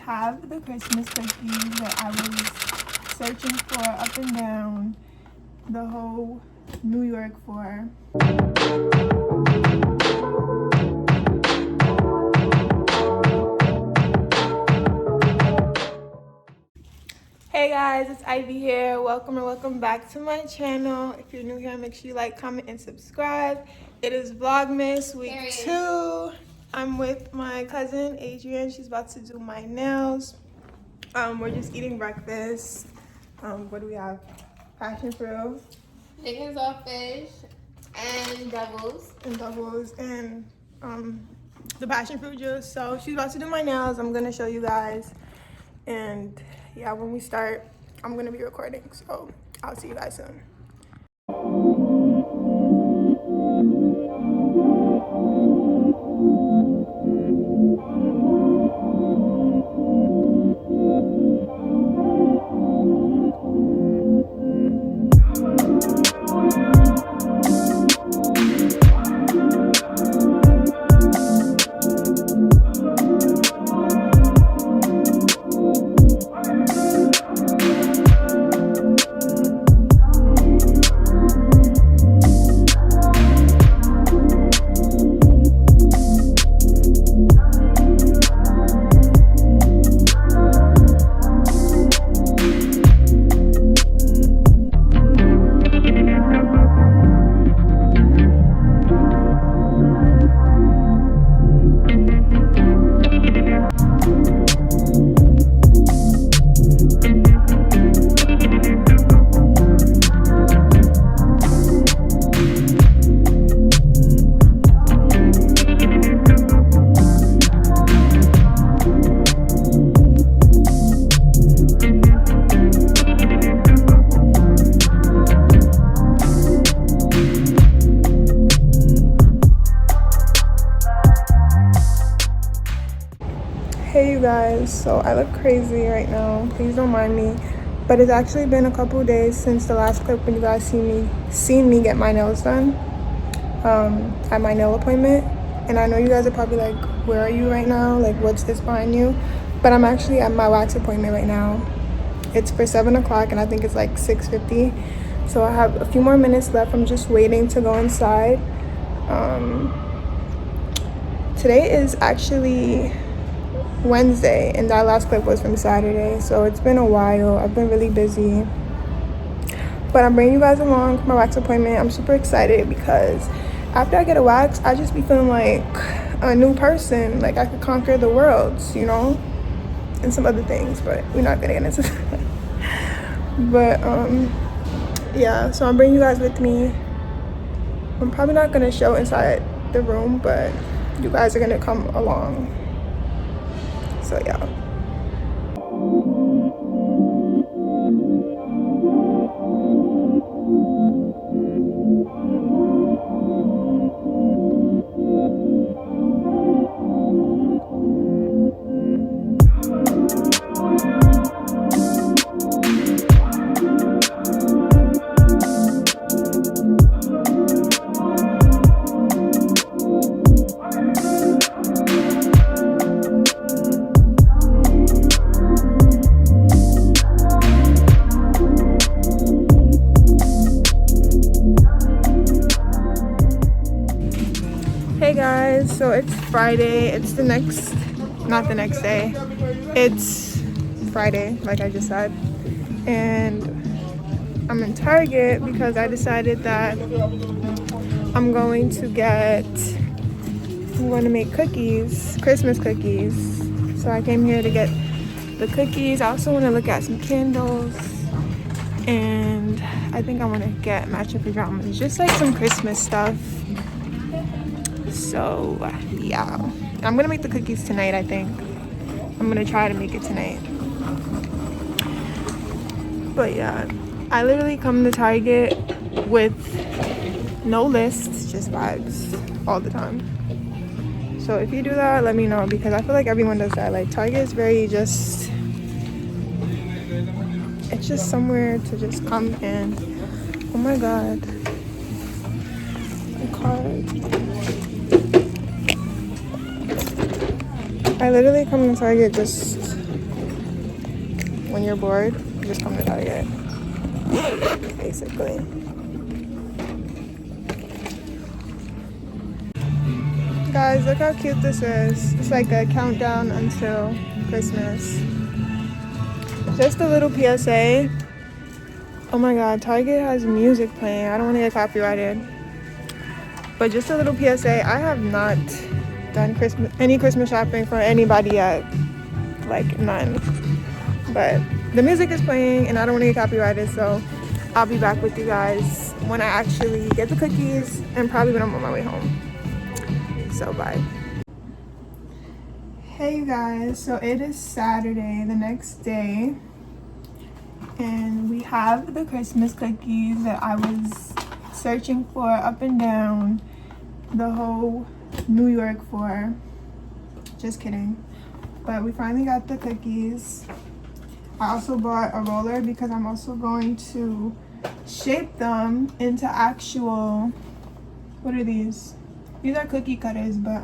have the Christmas cookies that I was searching for up and down the whole New York for. Hey guys, it's Ivy here. Welcome and welcome back to my channel. If you're new here, make sure you like, comment, and subscribe. It is Vlogmas week 2. I'm with my cousin Adrienne. She's about to do my nails. We're just eating breakfast. What do we have? Passion fruit, chicken saltfish, and doubles. And the passion fruit juice. So she's about to do my nails. I'm gonna show you guys. And yeah, when we start, I'm gonna be recording. So I'll see you guys soon. Hey you guys, so I look crazy right now, please don't mind me, but it's actually been a couple days since the last clip when you guys seen me get my nails done at my nail appointment. And I know you guys are probably like, where are you right now, like what's this behind you? But I'm actually at my wax appointment right now. It's for 7 o'clock and I think it's like 6:50, so I have a few more minutes left. I'm just waiting to go inside. Today is actually Wednesday and that last clip was from Saturday, so it's been a while. I've been really busy, but I'm bringing you guys along for my wax appointment. I'm super excited because after I get a wax, I just be feeling like a new person, like I could conquer the world, you know, and some other things, but we're not gonna get into that. But yeah, so I'm bringing you guys with me. I'm probably not gonna show inside the room, but you guys are gonna come along. So yeah. Hey guys, so it's Friday. It's not the next day. It's Friday, like I just said. And I'm in Target because I decided that I'm going to make cookies, Christmas cookies. So I came here to get the cookies. I also want to look at some candles. And I think I want to get matching pajamas, just like some Christmas stuff. So yeah, I'm gonna make the cookies tonight. I think I'm gonna try to make it tonight. But yeah, I literally come to Target with no lists, just vibes all the time. So if you do that, let me know, because I feel like everyone does that. Like Target is very just, it's just somewhere to just come and, oh my god, the card. I literally come to Target just when you're bored, you just come to Target, basically. Guys, look how cute this is. It's like a countdown until Christmas. Just a little PSA. Oh my god, Target has music playing. I don't want to get copyrighted. But just a little PSA, I have not done any Christmas shopping for anybody yet. Like, none. But the music is playing and I don't want to get copyrighted, so I'll be back with you guys when I actually get the cookies and probably when I'm on my way home. So, bye. Hey you guys, so it is Saturday, the next day, and we have the Christmas cookies that I was searching for up and down the whole New York for. Just kidding. But we finally got the cookies. I also bought a roller because I'm also going to shape them into actual, what are these? These are cookie cutters, but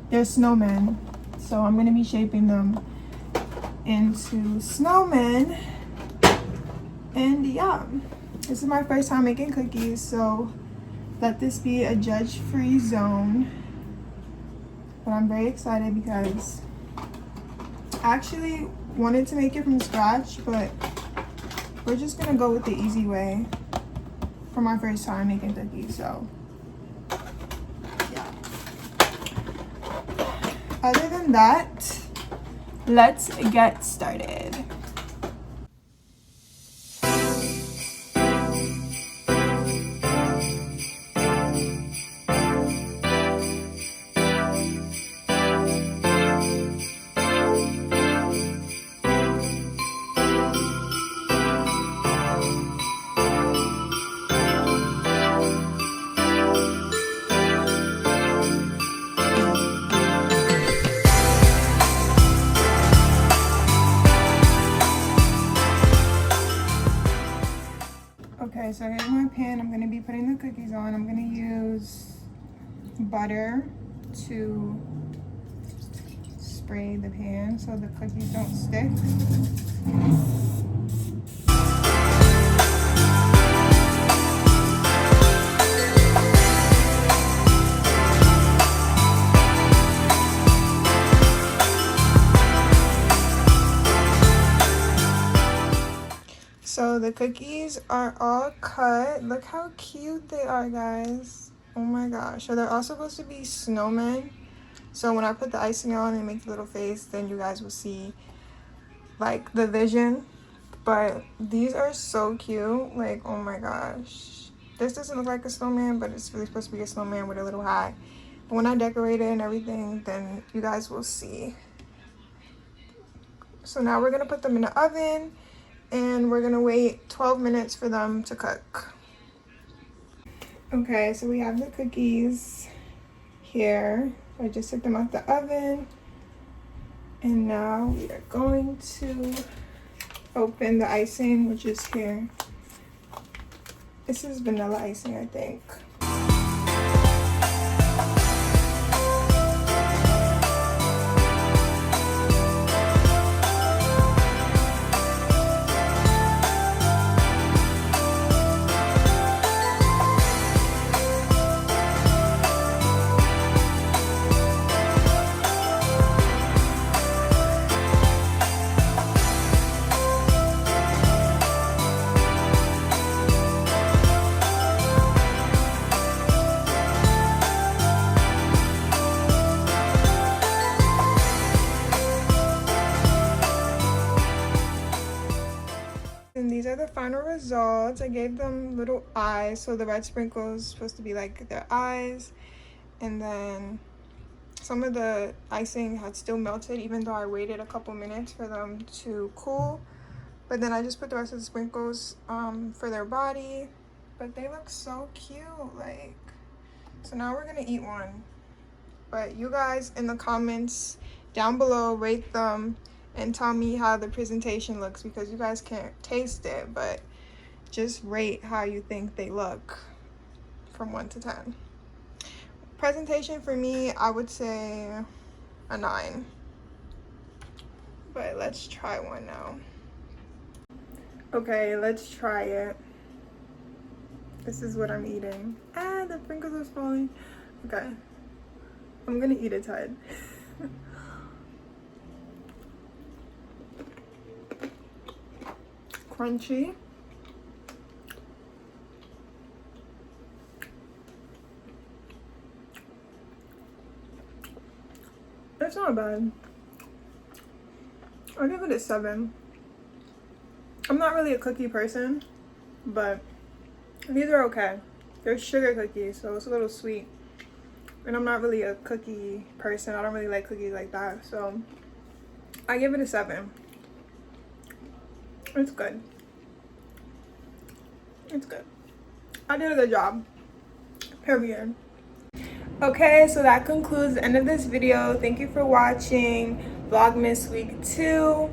they're snowmen. So I'm gonna be shaping them into snowmen. And yeah, this is my first time making cookies, so let this be a judge-free zone. But I'm very excited because I actually wanted to make it from scratch, but we're just gonna go with the easy way for my first time making cookies. So yeah, other than that, let's get started. Okay, so here's my pan. I'm going to be putting the cookies on. I'm going to use butter to spray the pan so the cookies don't stick. So the cookies are all cut. Look how cute they are, guys. Oh my gosh. So they're all supposed to be snowmen. So when I put the icing on and make the little face, then you guys will see like the vision. But these are so cute. Like, oh my gosh. This doesn't look like a snowman, but it's really supposed to be a snowman with a little hat. But when I decorate it and everything, then you guys will see. So now we're gonna put them in the oven and we're gonna wait 12 minutes for them to cook. Okay, so we have the cookies here. I just took them out the oven, and now we are going to open the icing, which is here. This is vanilla icing, I think. And these are the final results. I gave them little eyes, so the red sprinkles supposed to be like their eyes, and then some of the icing had still melted even though I waited a couple minutes for them to cool. But then I just put the rest of the sprinkles for their body. But they look so cute, like. So now we're gonna eat one. But you guys in the comments down below, rate them and tell me how the presentation looks, because you guys can't taste it, but just rate how you think they look from 1 to 10. Presentation for me, I would say a 9. But let's try one now. Okay, let's try it. This is what I'm eating. Ah, the sprinkles are falling. Okay, I'm gonna eat its head. Crunchy. It's not bad. I'll give it a 7. I'm not really a cookie person, but these are okay. They're sugar cookies, so it's a little sweet. And I'm not really a cookie person. I don't really like cookies like that, so I give it a 7. It's good. It's good. I did a good job. Period. Okay, so that concludes the end of this video. Thank you for watching Vlogmas week 2.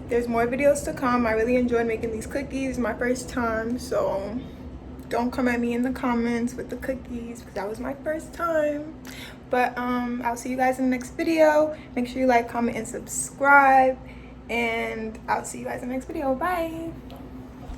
There's more videos to come. I really enjoyed making these cookies, my first time, so don't come at me in the comments with the cookies because that was my first time. But I'll see you guys in the next video. Make sure you like, comment, and subscribe, and I'll see you guys in the next video. Bye.